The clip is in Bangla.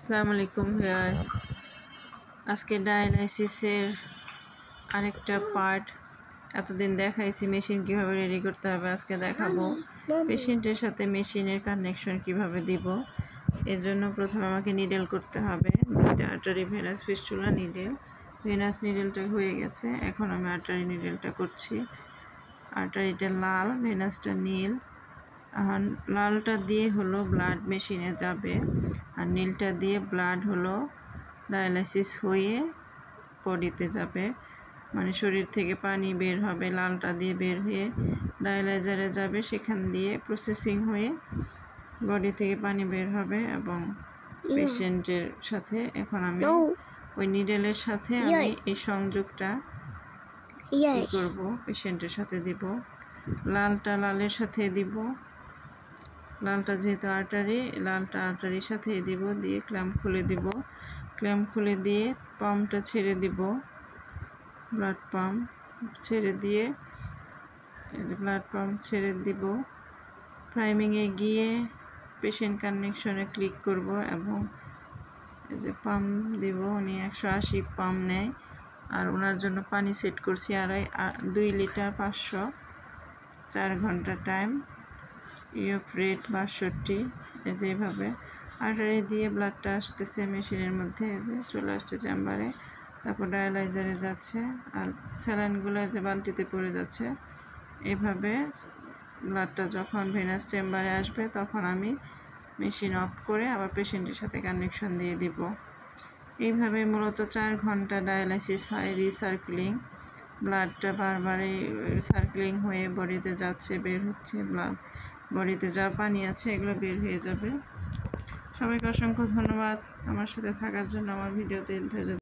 আসসালামু আলাইকুম ভিউয়ার্স। আজকে ডায়ালাইসিসের আরেকটা পার্ট। এতদিন দেখাইছি মেশিন কিভাবে রেডি করতে হবে, আজকে দেখাবো পেশেন্টের সাথে মেশিনের কানেকশন কিভাবে দিব। এর জন্য প্রথমে আমাকে নিডেল করতে হবে, দুইটা artery venous fistula needle. Venous নিডেলটা হয়ে গেছে, এখন আমি আর্টারি নিডেলটা করছি। আর্টারিটা লাল, ভেনাসটা নীল। এখন লালটা দিয়ে হলো ব্লাড মেশিনে যাবে, আর নীলটা দিয়ে ব্লাড হলো ডায়ালাইসিস হয়ে বডিতে যাবে, মানে শরীর থেকে পানি বের হবে, লালটা দিয়ে বের হয়ে ডায়ালাইজারে যাবে, সেখান দিয়ে প্রসেসিং হয়ে বডি থেকে পানি বের হবে। এবং পেশেন্টের সাথে এখন আমি ওই নিডেলের সাথে আমি এই সংযোগটা করব, পেশেন্টের সাথে দিব। লালটা লালের সাথে দিব, লালটা যেহেতু আর্টারি, লালটা আর্টারির সাথে দিব, দিয়ে ক্ল্যাম্প খুলে দিব। ক্ল্যাম্প খুলে দিয়ে পাম্পটা ছেড়ে দিব, ব্লাড পাম্প ছেড়ে দিয়ে এই যে ব্লাড পাম্প ছেড়ে দিব। প্রাইমিংয়ে গিয়ে পেশেন্ট কানেকশনে ক্লিক করব এবং এই যে পাম্প দিব। উনি 180 পাম্প নেয়, আর ওনার জন্য পানি সেট করছি 2 লিটার 500, 4 ঘন্টা টাইম, ইউএফ রেট 62। যেভাবে আর্টারি দিয়ে ব্লাডটা আসতেছে মেশিনের মধ্যে, যে চলে আসছে চেম্বারে, তারপর ডায়ালাইজারে যাচ্ছে, আর স্যালাইনগুলো যে বালতিতে পড়ে যাচ্ছে। এভাবে ব্লাডটা যখন ভেনাস চেম্বারে আসবে তখন আমি মেশিন অফ করে আবার পেশেন্টের সাথে কানেকশন দিয়ে দিব। এইভাবে মূলত 4 ঘন্টা ডায়ালাইসিস হয়। রিসার্কুলিং, ব্লাডটা বারবারই সার্কুলিং হয়ে বডিতে যাচ্ছে, বের হচ্ছে, ব্লাড বডিতে যা পানি আছে এগুলো বের হয়ে যাবে। সবাইকে অসংখ্য ধন্যবাদ আমার সাথে থাকার জন্য, আমার ভিডিওতে ধৈর্য